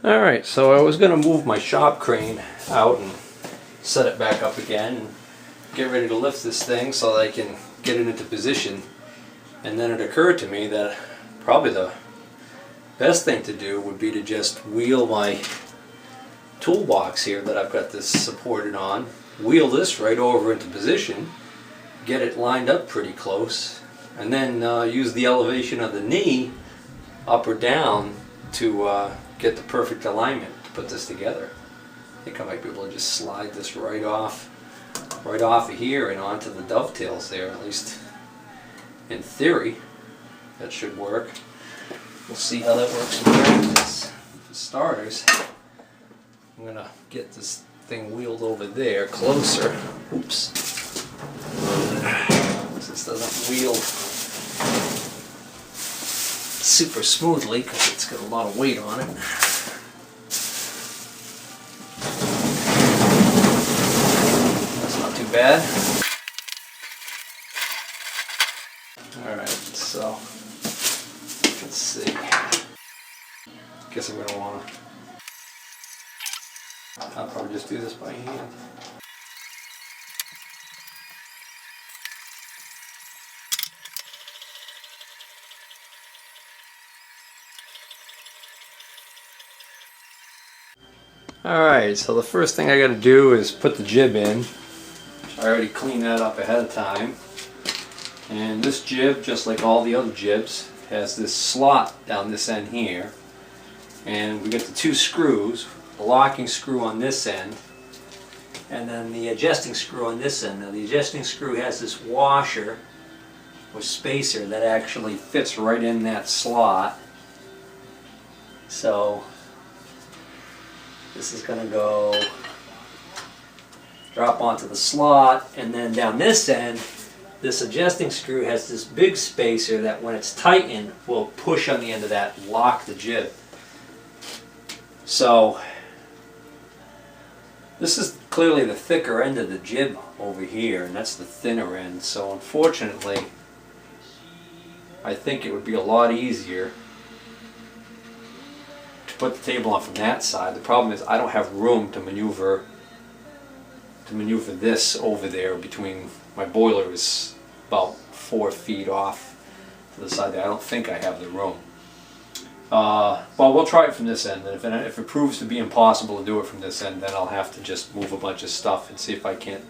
Alright, so I was going to move my shop crane out and set it back up again and get ready to lift this thing so that I can get it into position. And then it occurred to me that probably the best thing to do would be to just wheel my toolbox here that I've got this supported on, wheel this right over into position, get it lined up pretty close, and then use the elevation of the knee up or down to get the perfect alignment to put this together. I think I might be able to just slide this right off of here and onto the dovetails there, at least in theory. That should work. We'll see how that works in practice. For starters, I'm going to get this thing wheeled over there closer. Oops. This doesn't wheel super smoothly because it's got a lot of weight on it. That's not too bad. Alright, so let's see. Guess I'm going to want to. I'll probably just do this by hand. Alright, so the first thing I got to do is put the jib in. I already cleaned that up ahead of time. And this jib, just like all the other jibs, has this slot down this end here. And we got the two screws, the locking screw on this end, and then the adjusting screw on this end. Now the adjusting screw has this washer or spacer that actually fits right in that slot. So this is going to go drop onto the slot, and then down this end, this adjusting screw has this big spacer that when it's tightened will push on the end of that and lock the jib. So this is clearly the thicker end of the jib over here, and that's the thinner end. So unfortunately, I think it would be a lot easier to put the table on from that side. The problem is I don't have room to maneuver this over there between. My boiler is about 4 feet off to the side there. I don't think I have the room. Well, we'll try it from this end, and if it proves to be impossible to do it from this end, then I'll have to just move a bunch of stuff and see if I can't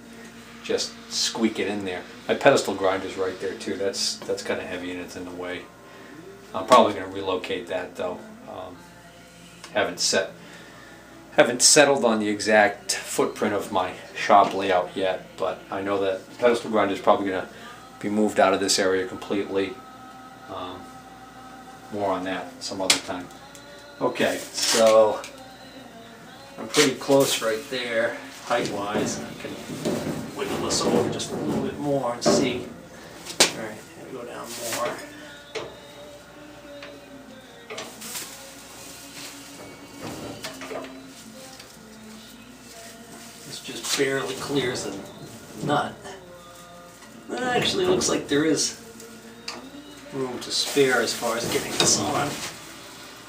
just squeak it in there. My pedestal grinder's right there too. That's kind of heavy and it's in the way. I'm probably going to relocate that though. Haven't settled on the exact footprint of my shop layout yet, but I know that the pedestal grinder is probably going to be moved out of this area completely. More on that some other time. Okay, so I'm pretty close right there, height-wise. I can wiggle this over just a little bit more and see. Alright, go down more. This just barely clears the nut. That actually looks like there is room to spare as far as getting this on.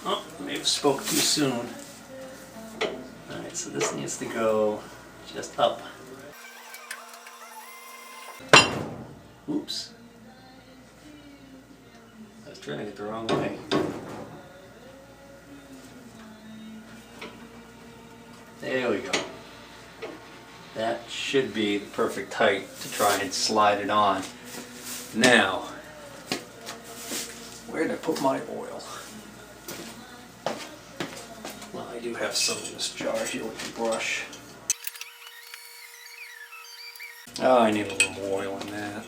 Oh, may have spoke too soon. Alright, so this needs to go just up. Oops. I was trying to get the wrong way. There we go. That should be the perfect height to try and slide it on. Now, where did I put my oil? Well, I do have some in this jar here with the brush. Oh, I need a little more oil in that.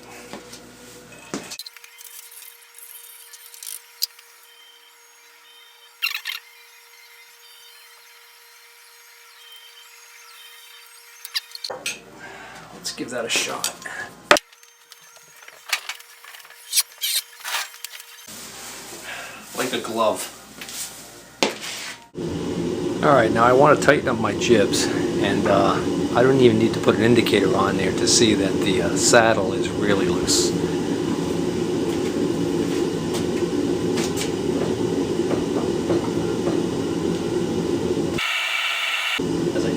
Let's give that a shot. Like a glove. Alright, now I want to tighten up my jibs, and I don't even need to put an indicator on there to see that the saddle is really loose.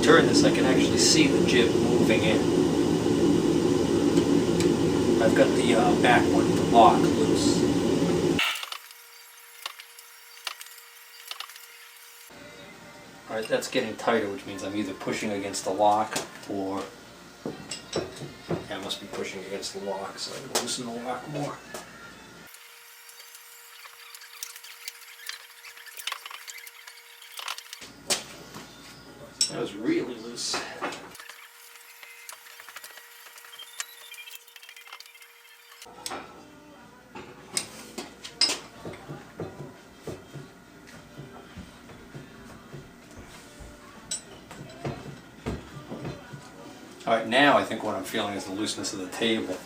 turn this, I can actually see the jib moving in. I've got the back one, the lock, loose. Alright, that's getting tighter, which means I'm either pushing against the lock or... yeah, I must be pushing against the lock, so I can loosen the lock more. That was really loose. Alright, now I think what I'm feeling is the looseness of the table.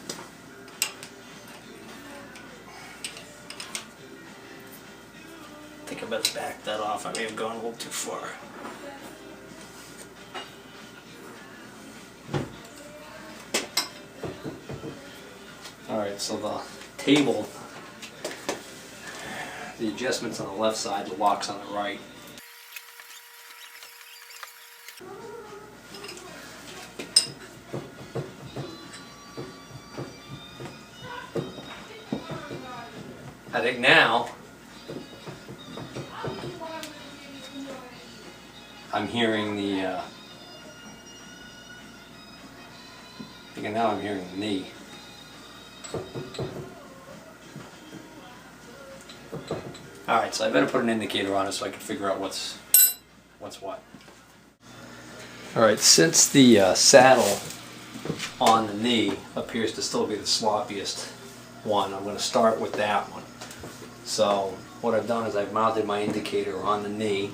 I think I better back that off. I may have gone a little too far. Alright, so the table, the adjustment's on the left side, the lock's on the right. I think now I'm hearing the I think now I'm hearing the knee. Alright, so I better put an indicator on it so I can figure out what's what. Alright, since the saddle on the knee appears to still be the sloppiest one, I'm going to start with that one. So what I've done is I've mounted my indicator on the knee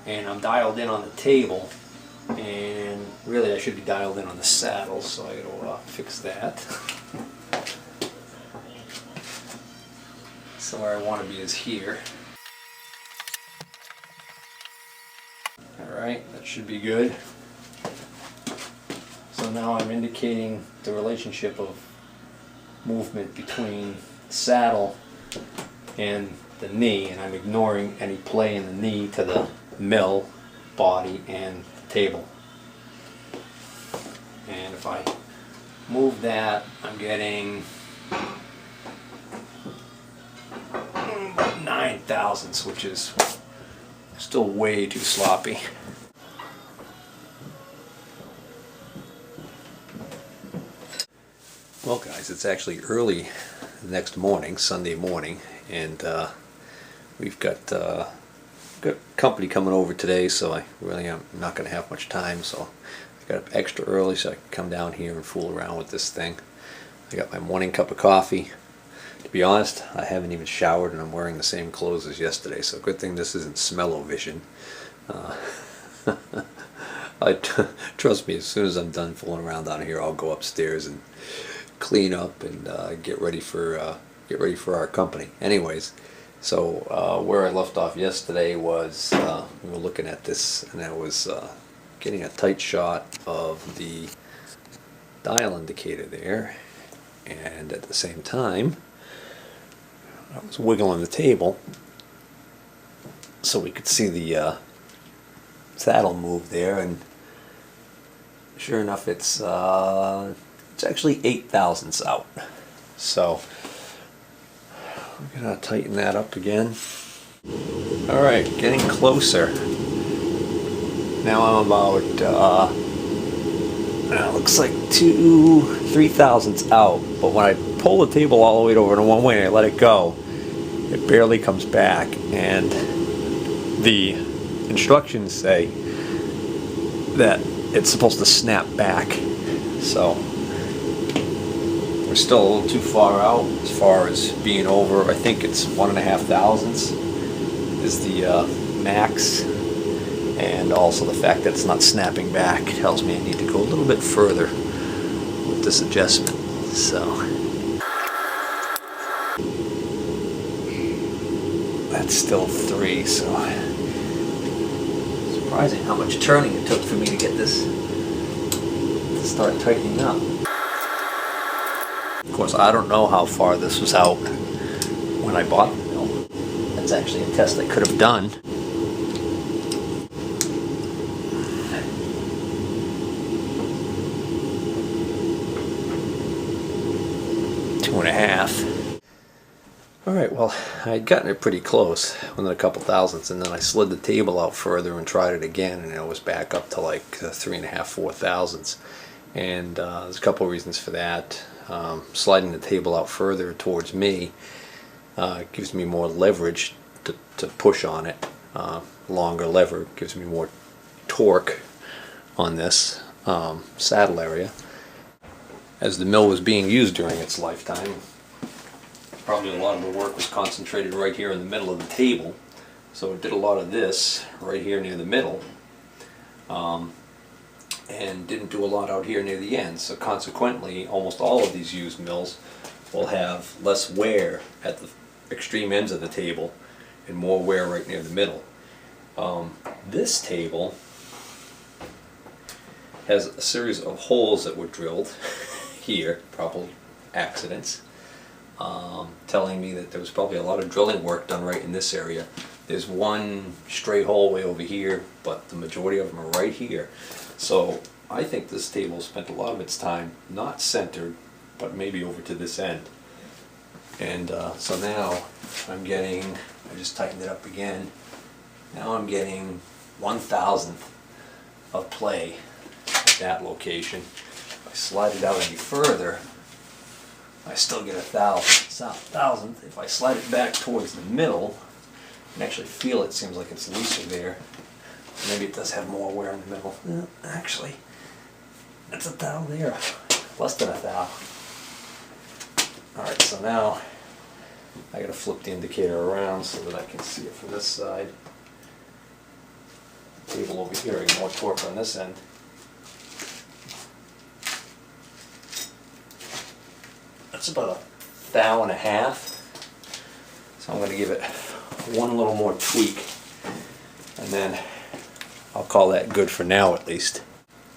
and I'm dialed in on the table, and really I should be dialed in on the saddle, so I gotta fix that. So where I want to be is here. Alright, that should be good. So now I'm indicating the relationship of movement between the saddle and the knee, and I'm ignoring any play in the knee to the mill, body, and the table. And if I move that, I'm getting 9 thousandths, which is still way too sloppy. Well guys, it's actually early the next morning, Sunday morning, and we've got company coming over today, so I really am not going to have much time, so I got up extra early so I can come down here and fool around with this thing. I got my morning cup of coffee. To be honest, I haven't even showered and I'm wearing the same clothes as yesterday, so good thing this isn't smell-o-vision. Trust me, as soon as I'm done fooling around down here, I'll go upstairs and clean up and get ready for our company. Anyways, so where I left off yesterday was we were looking at this, and I was getting a tight shot of the dial indicator there, and at the same time I was wiggling the table so we could see the saddle move there, and sure enough it's actually 8 thousandths out. So we're gonna tighten that up again. Alright, getting closer. Now I'm about looks like 2-3 thousandths out, but when I pull the table all the way over to one way and I let it go, it barely comes back, and the instructions say that it's supposed to snap back. So we're still a little too far out as far as being over. I think it's 1.5 thousandths is the max, and also the fact that it's not snapping back tells me I need to go a little bit further with this adjustment. So that's still 3, so surprising how much turning it took for me to get this to start tightening up. Of course, I don't know how far this was out when I bought the mill. That's actually a test I could have done. Alright, well, I had gotten it pretty close, within a couple thousandths, and then I slid the table out further and tried it again, and it was back up to like 3.5, 4 thousandths. And there's a couple reasons for that. Sliding the table out further towards me gives me more leverage to push on it. Longer lever gives me more torque on this saddle area. As the mill was being used during its lifetime, probably a lot of the work was concentrated right here in the middle of the table, so it did a lot of this right here near the middle, and didn't do a lot out here near the end. So consequently, almost all of these used mills will have less wear at the extreme ends of the table and more wear right near the middle. This table has a series of holes that were drilled here, probably accidents, telling me that there was probably a lot of drilling work done right in this area. There's one stray hole way over here, but the majority of them are right here. So I think this table spent a lot of its time not centered, but maybe over to this end. And so now I'm getting, I just tightened it up again, now I'm getting 1/1000th of play at that location. If I slide it out any further, I still get 1,000th. If I slide it back towards the middle, I can actually feel it seems like it's looser there. Maybe it does have more wear in the middle. Actually, that's 1,000 there. Less than 1,000. Alright, so now I gotta flip the indicator around so that I can see it from this side. Table over here, I get more torque on this end. That's about 1,500. So I'm going to give it one little more tweak, and then I'll call that good for now at least.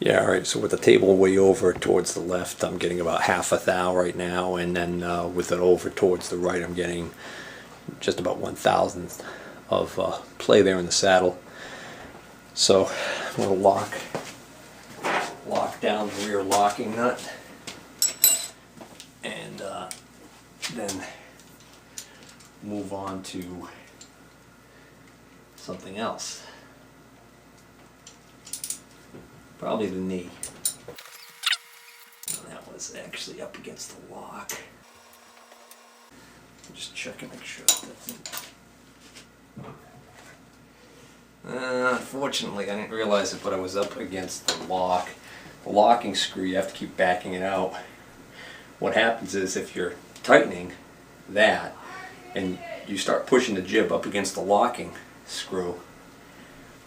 Yeah, alright, so with the table way over towards the left, I'm getting about 1/2 right now, and then with it over towards the right, I'm getting just about 1/1000th of play there in the saddle. So I'm going to lock down the rear locking nut, and then move on to something else. Probably the knee. That was actually up against the lock. Just check and make sure that's it. Unfortunately, I didn't realize it, but I was up against the lock. The locking screw, you have to keep backing it out. What happens is if you're tightening that and you start pushing the jib up against the locking screw,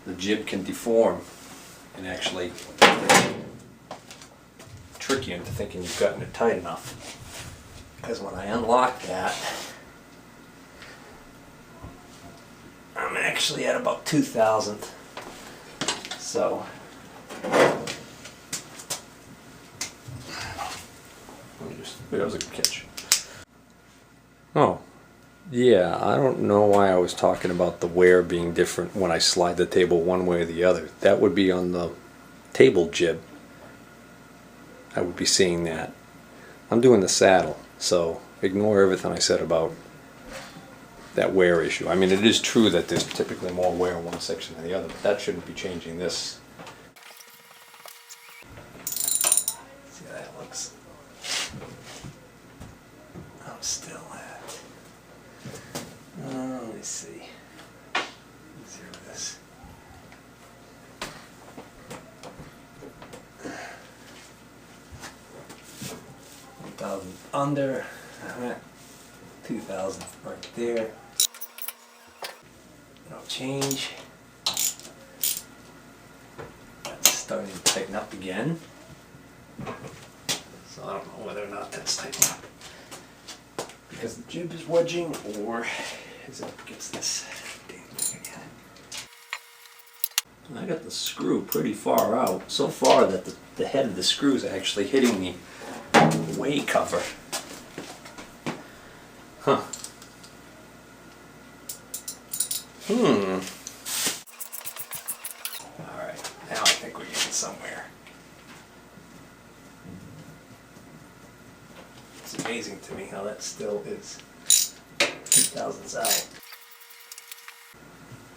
the jib can deform and actually trick you into thinking you've gotten it tight enough. Because when I unlock that, I'm actually at about 2,000th. So that was a good catch. Oh, yeah, I don't know why I was talking about the wear being different when I slide the table one way or the other. That would be on the table jib. I would be seeing that. I'm doing the saddle, so ignore everything I said about that wear issue. I mean, it is true that there's typically more wear in one section than the other, but that shouldn't be changing this. See how that looks. I'm still at, let me see. Let's zero this. $1,000 under. I'm at 2,000 right there. No change. That's starting to tighten up again. So I don't know whether or not that's tightening up because the jib is wedging, or is it up against this damn thing again? I got the screw pretty far out, so far that the head of the screw is actually hitting the way cover. Huh. Alright, now I think we're getting somewhere. It's amazing to me how that still is 2,000's out.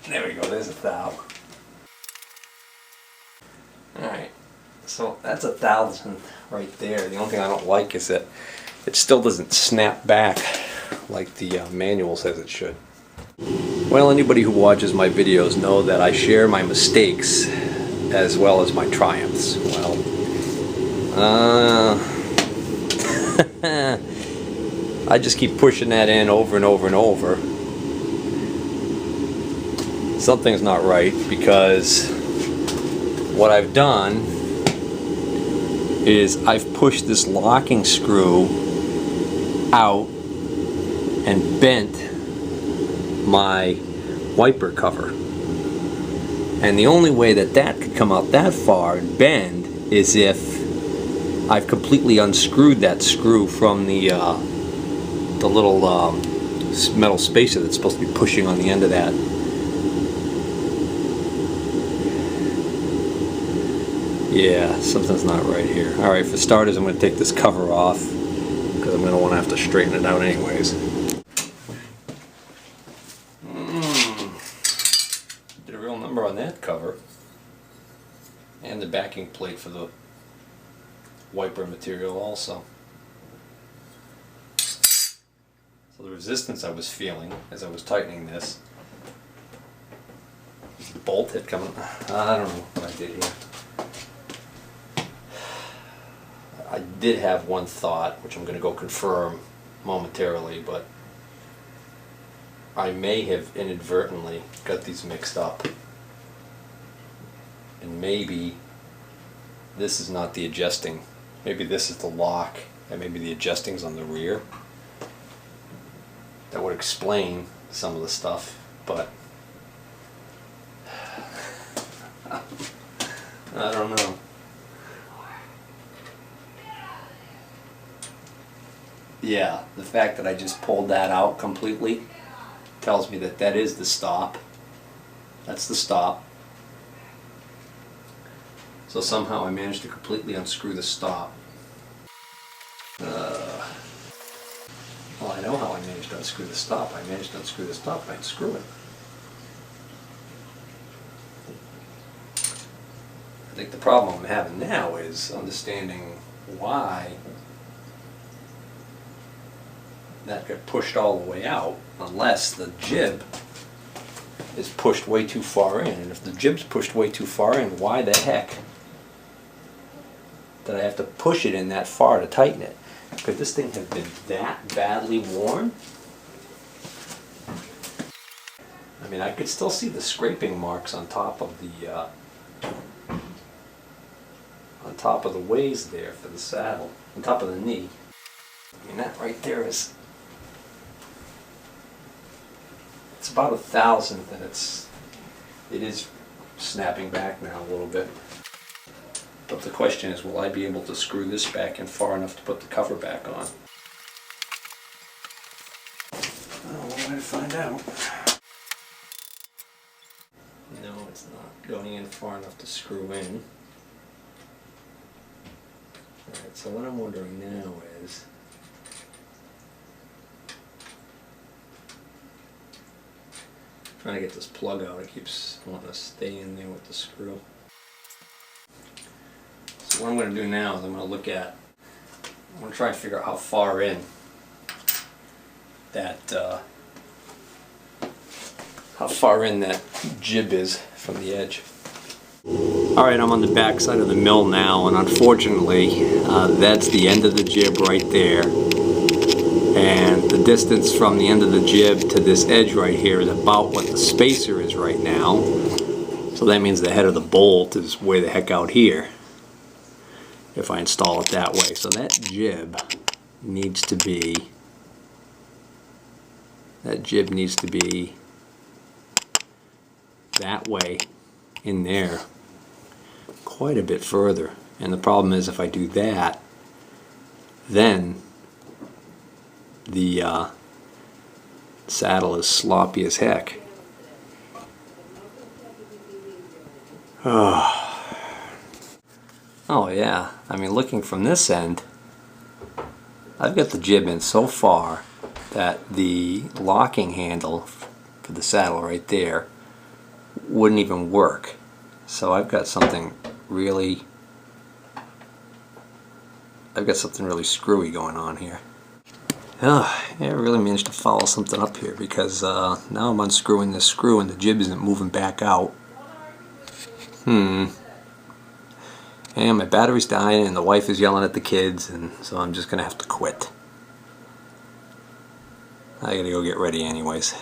There we go, there's 1,000. Alright, so that's 1,000 right there. The only thing I don't like is that it still doesn't snap back like the manual says it should. Well, anybody who watches my videos know that I share my mistakes as well as my triumphs. Well, I just keep pushing that in over and over and over. Something's not right, because what I've done is I've pushed this locking screw out and bent my wiper cover. And the only way that that could come out that far and bend is if I've completely unscrewed that screw from the little metal spacer that's supposed to be pushing on the end of that. Yeah, something's not right here. Alright, for starters, I'm going to take this cover off, because I'm going to want to have to straighten it out anyways. Did a real number on that cover. And the backing plate for the wiper material also. So the resistance I was feeling as I was tightening this. The bolt had come. I don't know what I did here. I did have one thought, which I'm going to go confirm momentarily, but I may have inadvertently got these mixed up. And maybe this is not the adjusting. Maybe this is the lock, and maybe the adjusting's on the rear. That would explain some of the stuff, but I don't know. Yeah, the fact that I just pulled that out completely tells me that that is the stop. That's the stop. So somehow I managed to completely unscrew the stop. Well, I know how I managed to unscrew the stop. I managed to unscrew the stop by unscrewing. I think the problem I'm having now is understanding why that got pushed all the way out, unless the jib is pushed way too far in. And if the jib's pushed way too far in, why the heck did I have to push it in that far to tighten it? Could this thing have been that badly worn? I mean, I could still see the scraping marks on top of the ways there for the saddle, on top of the knee. I mean, that right there is, it's about 1,000th, and it is snapping back now a little bit. But the question is, will I be able to screw this back in far enough to put the cover back on? Well, one way to find out. No, it's not going in far enough to screw in. Alright, so what I'm wondering now is, trying to get this plug out, it keeps wanting to stay in there with the screw. So what I'm going to do now is I'm going to try and figure out how far in that jib is from the edge. Alright, I'm on the back side of the mill now, and unfortunately that's the end of the jib right there. And the distance from the end of the jib to this edge right here is about what the spacer is right now. So that means the head of the bolt is way the heck out here, if I install it that way. So that jib needs to be that way in there, quite a bit further. And the problem is, if I do that, then the saddle is sloppy as heck. Oh yeah, I mean, looking from this end, I've got the jib in so far that the locking handle for the saddle right there wouldn't even work. So I've got something really screwy going on here. Yeah, I really managed to follow something up here, because now I'm unscrewing this screw and the jib isn't moving back out. And my battery's dying and the wife is yelling at the kids, and so I'm just gonna have to quit. I gotta go get ready anyways.